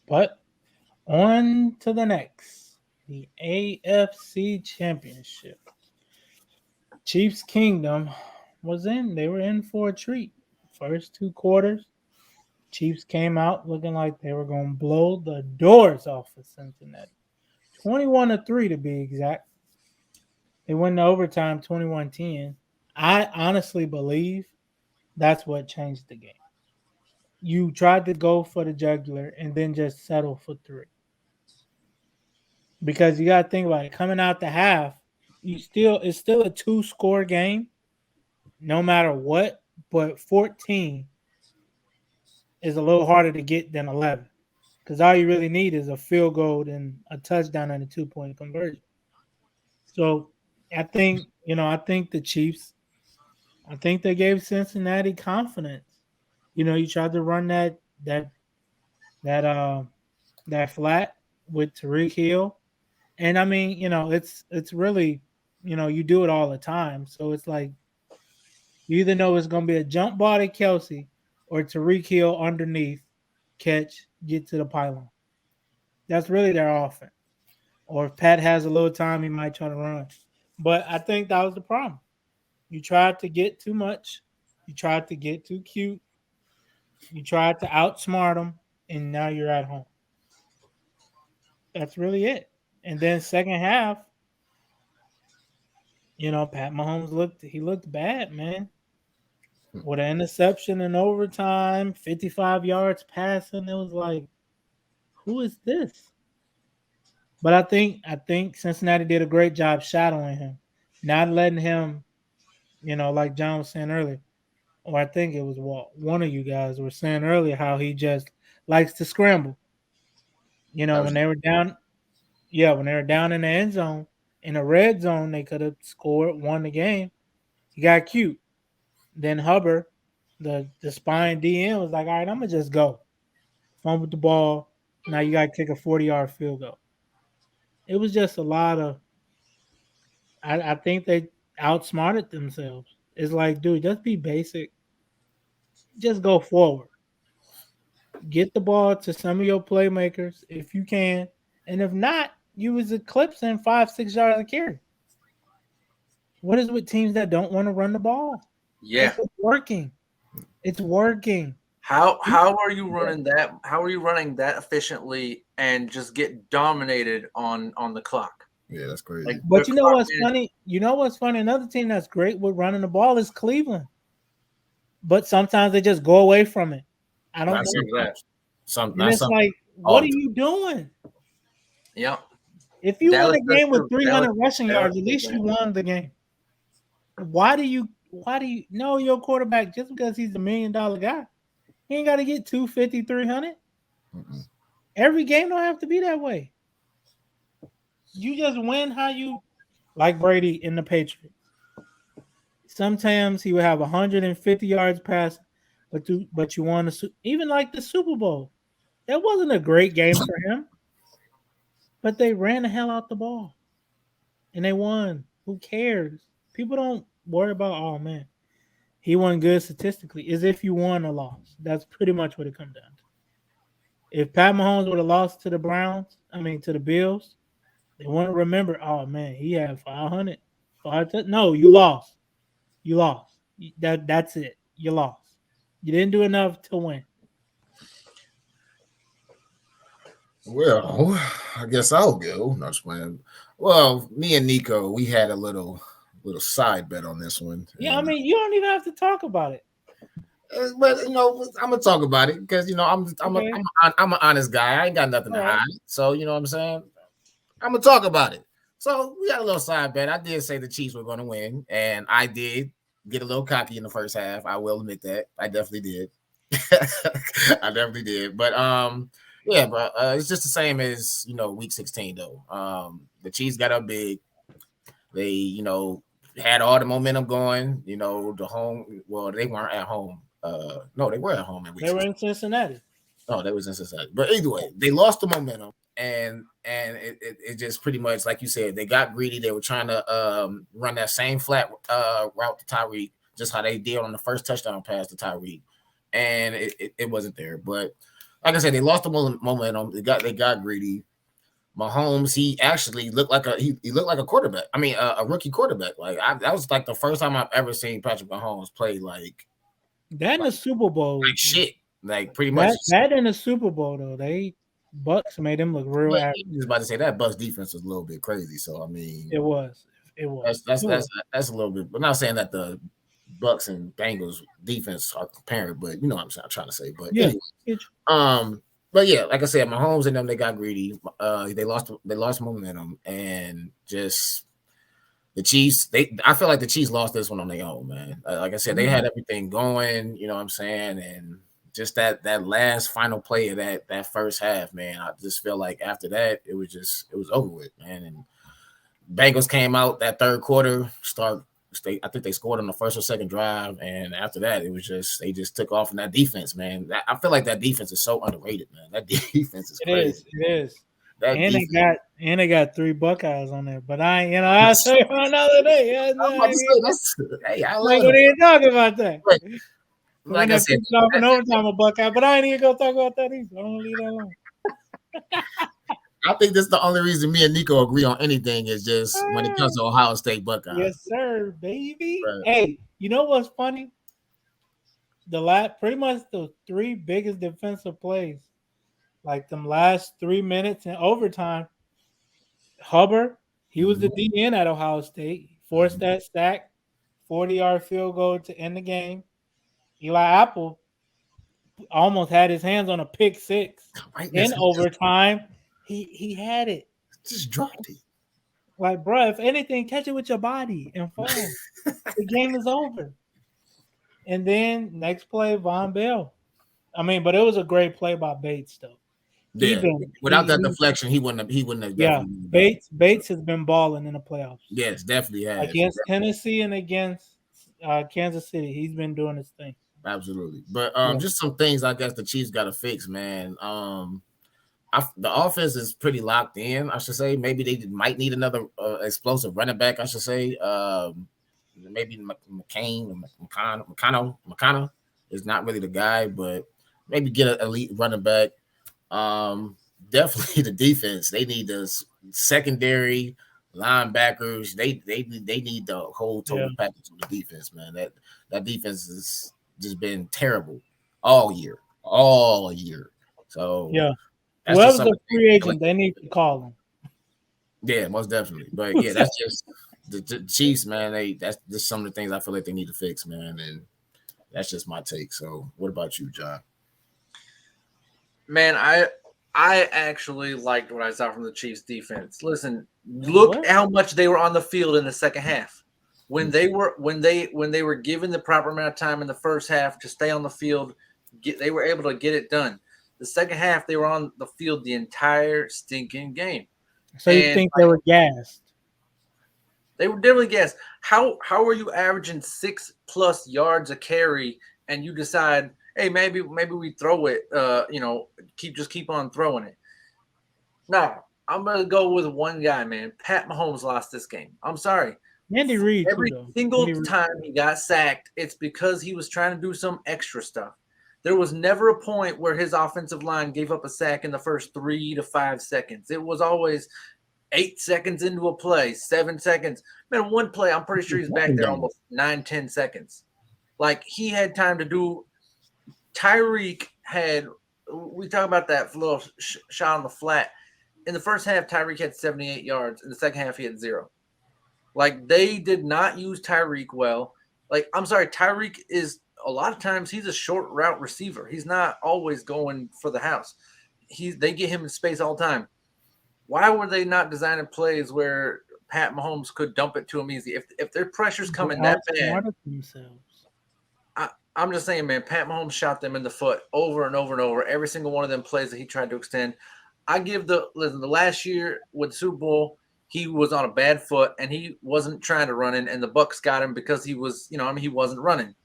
But on to the next, the AFC Championship. Chiefs Kingdom was in. They were in for a treat. First two quarters, Chiefs came out looking like they were going to blow the doors off of Cincinnati. 21-3 to be exact. They went to overtime 21-10. I honestly believe that's what changed the game. You tried to go for the jugular and then just settle for three. Because you got to think about it. Coming out the half, it's still a two-score game, no matter what. But 14 is a little harder to get than 11, because all you really need is a field goal and a touchdown and a 2-point conversion. So I think the Chiefs, I think they gave Cincinnati confidence. You tried to run that uh that flat with Tariq Hill. And I mean, it's really, you do it all the time. So it's like you either know it's gonna be a jump ball to Kelsey or Tariq Hill underneath, catch, get to the pylon. That's really their offense. Or if Pat has a little time, he might try to run. But I think that was the problem. You tried to get too much, you tried to get too cute, you tried to outsmart them, and now you're at home. That's really it. And then second half, Pat Mahomes looked bad, man. With an interception in overtime, 55 yards passing, it was like, who is this? But I think Cincinnati did a great job shadowing him, not letting him, like John was saying earlier, or I think it was Walt. One of you guys were saying earlier how he just likes to scramble. That When was they were down, yeah, when they were down in the end zone, in the red zone, they could have scored, won the game. He got cute. Then Hubbard, the spine DN, was like, all right, I'm gonna just go. Fumbled the ball. Now you gotta kick a 40-yard field goal. It was just a lot of I think they outsmarted themselves. It's like, dude, just be basic. Just go forward. Get the ball to some of your playmakers if you can. And if not, you was eclipsing 5, 6 yards of carry. What is with teams that don't want to run the ball? yeah. It's working. It's working. How are you running that? How are you running that efficiently and just get dominated on the clock? Yeah, that's crazy. Like the But you know clock what's man. funny? You know what's funny? Another team that's great with running the ball is Cleveland. But sometimes they just go away from it. I don't Not know. That. sometimes. And Not it's sometimes. like, All what are the time. you doing? Yeah. If you win Dallas a does game with too. 300 rushing Dallas yards, at does least that. you won the game. Why do you know your quarterback just because he's a $1 million guy? He ain't got to get 250, 300. Mm-mm. Every game don't have to be that way. You just win how you like Brady in the Patriots. Sometimes he would have 150 yards passing, but you won even like the Super Bowl. That wasn't a great game for him, but they ran the hell out the ball and they won. Who cares? People don't worry about, oh man, he won good statistically. Is if you won or lost. That's pretty much what it comes down to. If Pat Mahomes would have lost to the Browns, I mean to the Bills, they want to remember, oh man, he had 500. No, you lost. You lost. That's it. You lost. You didn't do enough to win. Well, I guess I'll go. Not just playing. Well, me and Nico, we had a little side bet on this one, Yeah, I and mean, you don't even have to talk about it. but I'm gonna talk about it because Okay. I'm an honest guy. I ain't got nothing All to right. hide. So you know what I'm saying. I'm gonna talk about it. So we got a little side bet. I did say the Chiefs were going to win, and I did get a little cocky in the first half. I will admit that. I definitely did. I definitely did. But yeah, but it's just the same as week 16 though. The Chiefs got up big. They had all the momentum going. The home. Well, they weren't at home. No, they were at home in week They were 16. in Cincinnati. Oh, that was in society. But either way, they lost the momentum, and it just pretty much like you said, they got greedy. They were trying to run that same flat route to Tyreek, just how they did on the first touchdown pass to Tyreek, and it wasn't there. But like I said, they lost the momentum. They got greedy. Mahomes, he actually looked like he looked like a quarterback. I mean, a rookie quarterback. Like that was like the first time I've ever seen Patrick Mahomes play That in the Super Bowl, like shit. Like pretty much. that in the Super Bowl though, they Bucks made him look real But average. I was about to say that Bucks defense was a little bit crazy. So I mean, It was, it was. that's a little bit. But not saying that the Bucks and Bengals defense are comparing, but you know what I'm trying to say. But Yeah, anyway, but yeah, like I said, Mahomes and them they got greedy. They lost momentum and just the Chiefs. I feel like the Chiefs lost this one on their own, man. Like I said, they had everything going. You know what I'm saying, and just that last final play of that first half, man. I just feel like after that, it was over with, man. And Bengals came out that third quarter, I think they scored on the first or second drive, and after that, it was just they just took off in that defense, man. I feel like that defense is so underrated, man. That defense is crazy. It is. That And defense. they got 3 Buckeyes on there. But I'll say for another day. I was about to say, hey, I I'm love not gonna it. even talk about that. But, When like I that said, pissed off in overtime a Buckeye, but I ain't even gonna talk about that either. I'm gonna leave that alone. I think that's the only reason me and Nico agree on anything is just when it comes to Ohio State Buckeyes. Yes, sir, baby. Right. Hey, you know what's funny? Pretty much the 3 biggest defensive plays, like them last 3 minutes in overtime. Hubbard, he was the DN at Ohio State, forced that sack, 40-yard field goal to end the game. Eli Apple almost had his hands on a pick 6 Right, in overtime. He had it. Just dropped it. Like, bro, if anything, catch it with your body and fall. The game is over. And then next play, Von Bell. I mean, but it was a great play by Bates, though. Without that deflection, he wouldn't have. Yeah, Bates has been balling in the playoffs. Yes, definitely has. Against Tennessee and against Kansas City, he's been doing his thing. Absolutely, but just some things I guess the Chiefs got to fix, man. The offense is pretty locked in. I should say maybe they might need another explosive running back. I should say maybe McConnell is not really the guy, but maybe get an elite running back. Definitely the defense. They need the secondary linebackers. They need the whole total package of the defense, man. That defense has just been terrible all year. So yeah. Whoever's a free agent, they need to call him. Yeah, most definitely. But yeah, that's just the Chiefs, man. That's just some of the things I feel like they need to fix, man. And that's just my take. So, what about you, John? Man, I actually liked what I saw from the Chiefs defense. Listen, look how much they were on the field in the second half. When they were given the proper amount of time in the first half to stay on the field, they were able to get it done. The second half, they were on the field the entire stinking game. So you think they were gassed? They were definitely gassed. How are you averaging 6+ yards a carry and you decide, hey, maybe we throw it, keep on throwing it. No, I'm gonna go with one guy, man. Pat Mahomes lost this game. I'm sorry. Andy Reid. Every single time he got sacked, it's because he was trying to do some extra stuff. There was never a point where his offensive line gave up a sack in the first 3 to 5 seconds. It was always 8 seconds into a play, 7 seconds. Man, one play, I'm pretty sure he's back there almost 9-10 seconds. Like, he had time to do. Tyreek had, we talk about that little shot on the flat. In the first half, Tyreek had 78 yards. In the second half, he had 0. Like, they did not use Tyreek well. Like, I'm sorry, Tyreek is, a lot of times, he's a short route receiver. He's not always going for the house. They get him in space all the time. Why were they not designing plays where Pat Mahomes could dump it to him easy? If their pressure's coming that bad, I'm just saying, man, Pat Mahomes shot them in the foot over and over and over. Every single one of them plays that he tried to extend. I give the last year with Super Bowl, he was on a bad foot and he wasn't trying to run in, and the Bucs got him because he was, he wasn't running.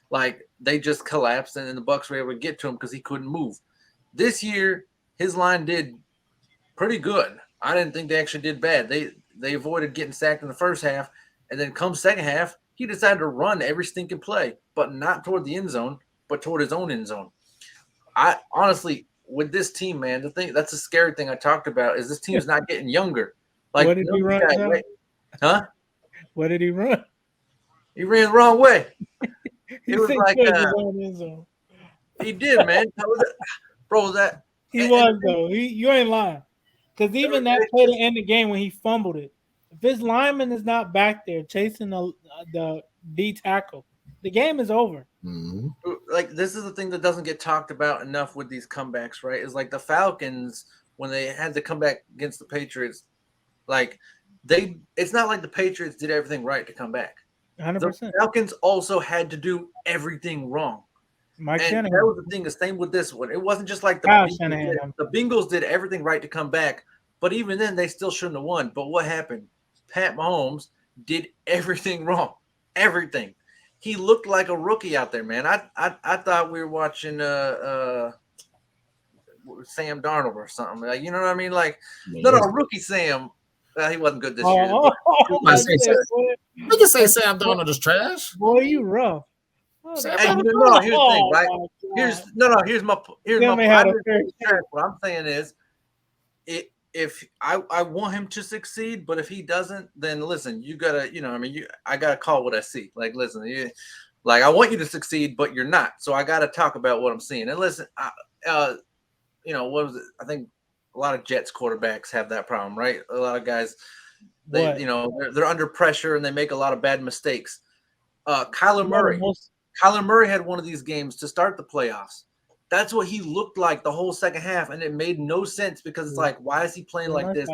Like, they just collapsed, and then the Bucs were able to get to him because he couldn't move. This year, his line did pretty good. I didn't think they actually did bad. They avoided getting sacked in the first half, and then come second half, he decided to run every stinking play, but not toward the end zone, but toward his own end zone. I honestly, with this team, man, the thing that's a scary thing I talked about is this team's not getting younger. What Like did no he run, guy, John? wait, huh? What did he run? He ran the wrong way. He It was said like towards his own end zone. he did, man. Bro, that He and was though. You ain't lying. Because even that it's play to just- end the game when he fumbled it, if his lineman is not back there chasing the D tackle, the game is over. Mm-hmm. like this is the thing that doesn't get talked about enough with these comebacks, right? Is like the Falcons when they had to come back against the Patriots, like it's not like the Patriots did everything right to come back. The 100%. Falcons also had to do everything wrong. Mike And Shanahan. that was the thing. The same with this one. It wasn't just like Kyle Bengals Shanahan. did. The Bengals did everything right to come back, but even then, they still shouldn't have won. But what happened? Pat Mahomes did everything wrong. Everything. He looked like a rookie out there, man. I thought we were watching Sam Darnold or something. Like, you know what I mean? Like, no, rookie Sam. He wasn't good this year. Oh, I I say said, We can say Sam Darnold is trash. boy, you rough. Sam Hey, Darnold. no, here's the thing, right? my Here's God. here's my Tim had a fair point. What I'm saying is, if I want him to succeed, but if he doesn't, then listen, you gotta, I mean, I gotta call what I see. Like, listen, like I want you to succeed, but you're not. So I gotta talk about what I'm seeing. And listen, what was it? I think a lot of Jets quarterbacks have that problem, right? A lot of guys, What? they're under pressure and they make a lot of bad mistakes. Kyler You know the Murray. most- Kyler Murray had one of these games to start the playoffs. That's what he looked like the whole second half, and it made no sense because it's like, why is he playing like this?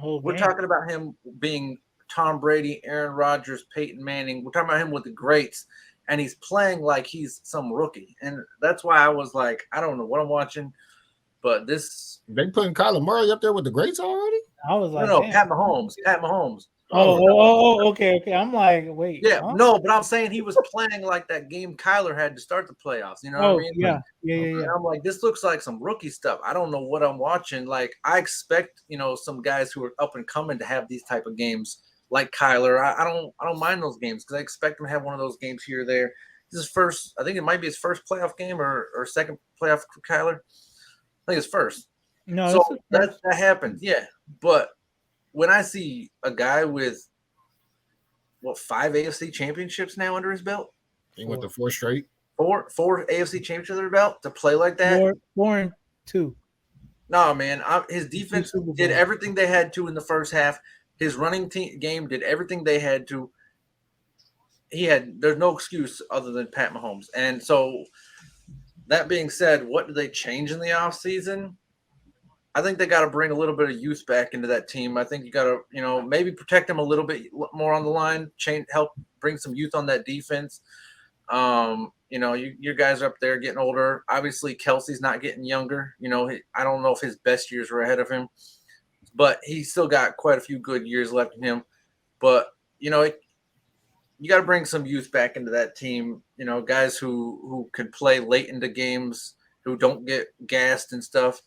We're talking about him being Tom Brady, Aaron Rodgers, Peyton Manning. We're talking about him with the greats, and he's playing like he's some rookie. And that's why I was like, I don't know what I'm watching, but this. They putting Kyler Murray up there with the greats already? I was like, No, damn. Pat Mahomes. Pat Mahomes. Okay. I'm like, wait. Yeah, huh? no, but I'm saying he was playing like that game Kyler had to start the playoffs. You know what I mean? Yeah. And I'm like, this looks like some rookie stuff. I don't know what I'm watching. Like, I expect, some guys who are up and coming to have these type of games like Kyler. I don't mind those games because I expect him to have one of those games here or there. This is first. I think it might be his first playoff game or second playoff for Kyler. I think it's first. No, so that happens. Yeah, but when I see a guy with 5 AFC championships now under his belt, he went to 4 straight. Four AFC championships under his belt to play like that. 4-2. No, man, his defense did everything they had to in the first half. His running game did everything they had to. There's no excuse other than Pat Mahomes. And so, that being said, what do they change in the offseason? I think they got to bring a little bit of youth back into that team. I think you got to, maybe protect them a little bit more on the line, help bring some youth on that defense. Your guys are up there getting older. Obviously, Kelsey's not getting younger. I don't know if his best years were ahead of him, but he's still got quite a few good years left in him. But, you got to bring some youth back into that team, guys who can play late into games, who don't get gassed and stuff.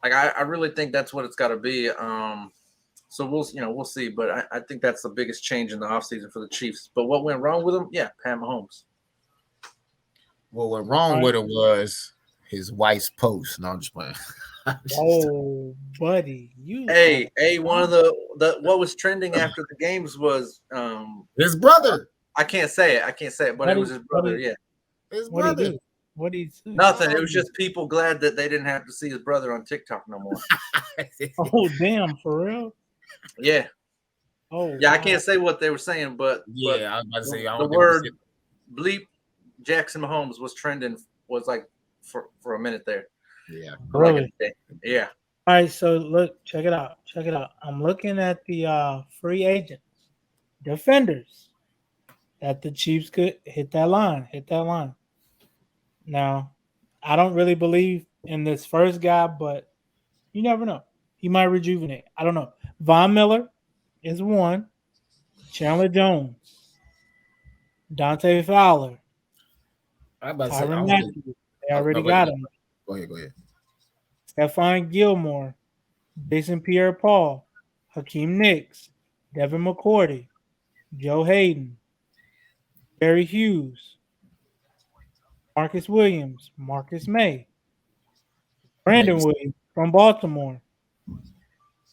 Like, I really think that's what it's got to be. So we'll see. But I think that's the biggest change in the offseason for the Chiefs. But what went wrong with them? Yeah, Pat Mahomes. What went wrong with him was his wife's post. No, I'm just playing. Oh, buddy, one of the what was trending after the games was his brother. I can't say it, but it was his brother. Yeah, his brother. What did he do? Nothing. It was just people glad that they didn't have to see his brother on TikTok no more. Oh, damn, for real? Yeah. Oh, yeah. Wow. I can't say what they were saying, but yeah, I was about to say the word bleep Jackson Mahomes was trending like for a minute there. Yeah. Really? Yeah. All right. So look, check it out. I'm looking at the free agents, defenders, that the Chiefs could hit that line. Now, I don't really believe in this first guy, but you never know. He might rejuvenate. I don't know. Von Miller is one. Chandler Jones. Dante Fowler. Tyrann Matthew. They already got him. Go ahead. Stephon Gilmore. Jason Pierre-Paul. Hakeem Nicks. Devin McCourty. Joe Hayden. Jerry Hughes. Marcus Williams, Marcus May, Brandon Maybe Williams from Baltimore.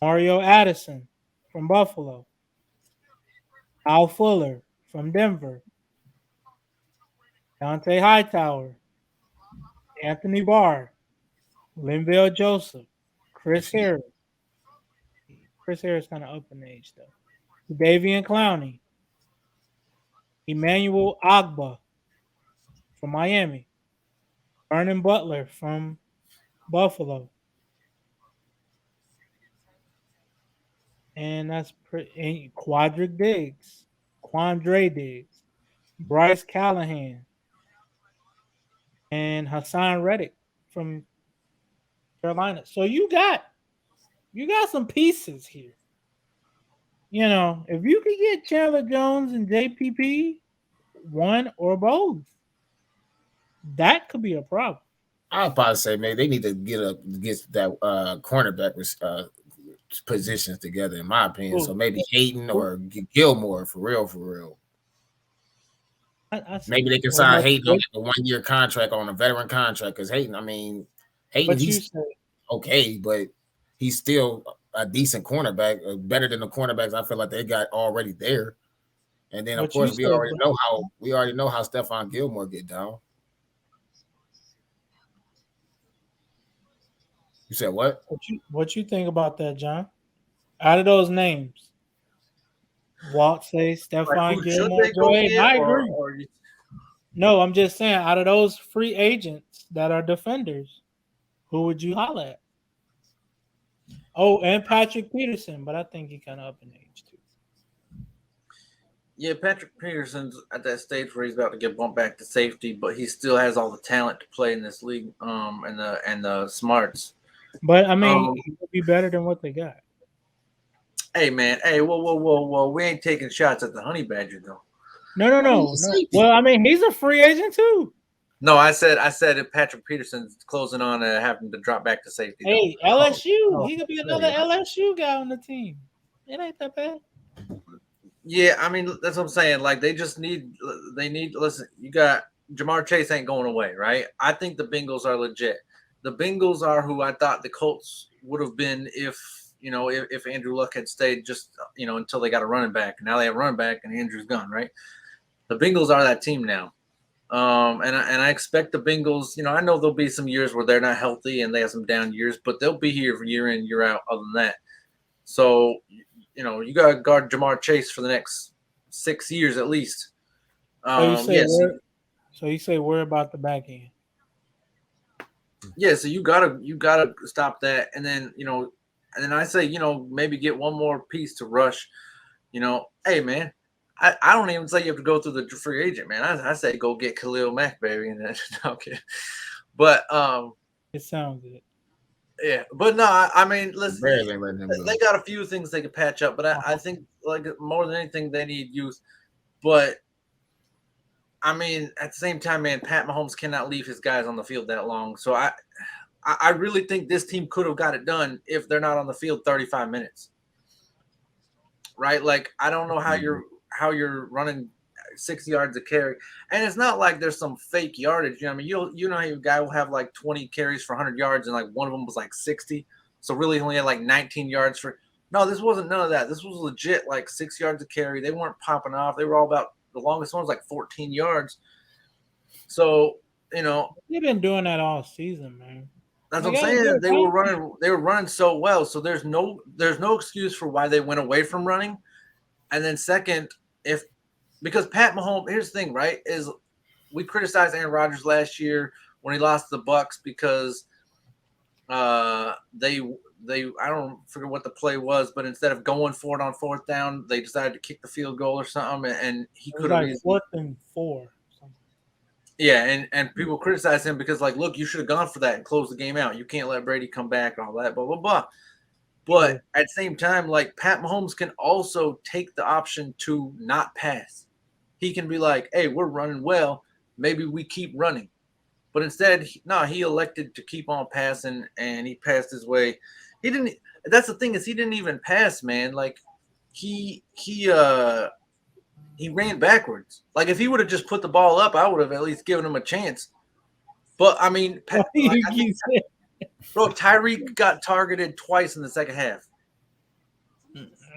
Mario Addison from Buffalo. Al Fuller from Denver. Dante Hightower. Anthony Barr. Linville Joseph. Chris Harris. Chris Harris kind of up in age though. Davian Clowney. Emmanuel Agba from Miami. Vernon Butler from Buffalo. And that's pretty. Quandre Diggs. Bryce Callahan. And Hassan Reddick from Carolina. So you got some pieces here. You know, if you could get Chandler Jones and JPP, one or both, that could be a problem. I'd probably say, man, they need to get that cornerback positions together, in my opinion. Ooh. So maybe Hayden or Gilmore, for real. Maybe they can sign Hayden on a 1-year contract on a veteran contract, because Hayden, he's okay, but he's still a decent cornerback, better than the cornerbacks I feel like they got already there. And then of course we already know how Stephon Gilmore get down. You said what? What you think about that, John? Out of those names, Walt say Stephon Gilmore, Joe Hayden. I agree. No, I'm just saying, out of those free agents that are defenders, who would you holler at? Oh, and Patrick Peterson, but I think he kind of up in age too. Yeah, Patrick Peterson's at that stage where he's about to get bumped back to safety, but he still has all the talent to play in this league, and the smarts. But I mean, he would be better than what they got. Hey man, whoa! We ain't taking shots at the Honey Badger though. No. Well, I mean, he's a free agent too. No, I said if Patrick Peterson's closing on having to drop back to safety. Hey, though. LSU, he could be another LSU guy on the team. It ain't that bad. Yeah, I mean that's what I'm saying. Like they need. Listen, you got Jamar Chase ain't going away, right? I think the Bengals are legit. The Bengals are who I thought the Colts would have been if Andrew Luck had stayed just until they got a running back. Now they have a running back and Andrew's gone, right? The Bengals are that team now. And I expect the Bengals, I know there'll be some years where they're not healthy and they have some down years, but they'll be here for year in, year out other than that. So, you got to guard Jamar Chase for the next 6 years at least. So you say worry about the back end. Yeah, so you gotta stop that, and then I say maybe get one more piece to rush. Hey man, I don't even say you have to go through the free agent, man. I say go get Khalil Mack, baby, and then okay. But it sounds good. Yeah, but no, I mean, listen, they got a few things they could patch up, but I think like more than anything they need youth. But I mean, at the same time, man, Pat Mahomes cannot leave his guys on the field that long. So I really think this team could have got it done if they're not on the field 35 minutes. Right? Like I don't know how you're running 60 yards a carry, and it's not like there's some fake yardage. I mean, you know how your guy will have like 20 carries for 100 yards, and like one of them was like 60. So really, he only had like 19 yards for. No, this wasn't none of that. This was legit like 6 yards a carry. They weren't popping off. They were all about. The longest one was like 14 yards. So, they've been doing that all season, man. That's what I'm saying. They were running so well. So there's no excuse for why they went away from running. And then second, because Pat Mahomes, here's the thing, right? Is we criticized Aaron Rodgers last year when he lost the Bucs because I don't forget what the play was, but instead of going for it on fourth down, they decided to kick the field goal or something, and he could have like 4th and 4. Yeah, and people criticize him because like, look, you should have gone for that and closed the game out. You can't let Brady come back and all that, blah blah blah. But at the same time, like Pat Mahomes can also take the option to not pass. He can be like, hey, we're running well, maybe we keep running. But instead, he elected to keep on passing, and he passed his way. He didn't. That's the thing is he didn't even pass, man. Like he ran backwards. Like if he would have just put the ball up, I would have at least given him a chance. But I mean, Bro, Tyreek got targeted twice in the second half.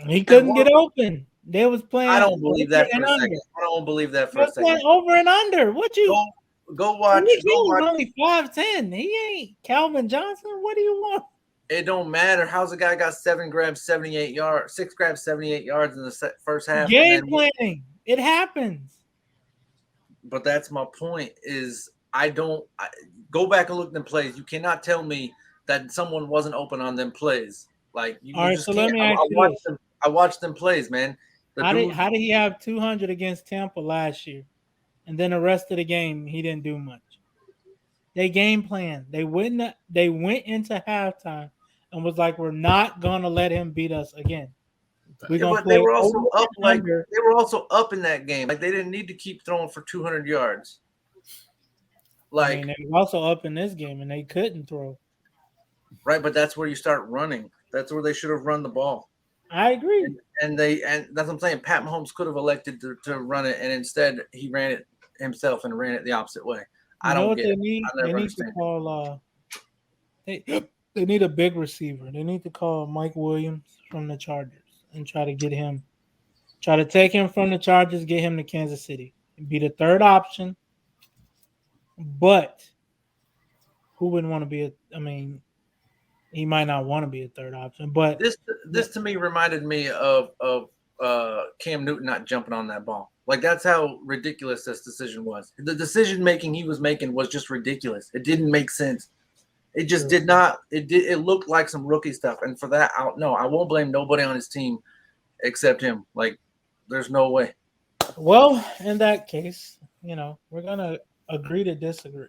He couldn't get open. They was playing. I don't believe that for and a under. second. I don't believe that They for a was playing second. over and under. What you? Go watch. Tyreek Go Hill was watch. only 5'10". He ain't Calvin Johnson. What do you want? It don't matter. How's a guy got 7 grabs, 78 yards, 6 grabs, 78 yards in the first half? Game planning. It happens. But that's my point. Is go back and look at them plays. You cannot tell me that someone wasn't open on them plays. Like you, All right, just so can't. let me ask you this. I watched them plays, man. How did he have 200 against Tampa last year, and then the rest of the game he didn't do much? They game plan. They went into halftime and was like, "We're not gonna let him beat us again. We're gonna play." They were also over up. and Like under. they were also up in that game. Like they didn't need to keep throwing for 200 yards. Like they were also up in this game and they couldn't throw. Right, but that's where you start running. That's where they should have run the ball. I agree. And that's what I'm saying. Pat Mahomes could have elected to run it, and instead he ran it himself and ran it the opposite way. I don't get it. Need? I never they need understand. to call. They need a big receiver. They need to call Mike Williams from the Chargers and try to get him. Try to take him from the Chargers, get him to Kansas City, and be the third option. But who wouldn't want to be he might not want to be a third option. But this to me reminded me of Cam Newton not jumping on that ball. Like that's how ridiculous this decision was. The decision making he was making was just ridiculous. It didn't make sense. It just did not. It looked like some rookie stuff. And for that, I won't blame nobody on his team except him. Like there's no way. Well, in that case, we're gonna agree to disagree.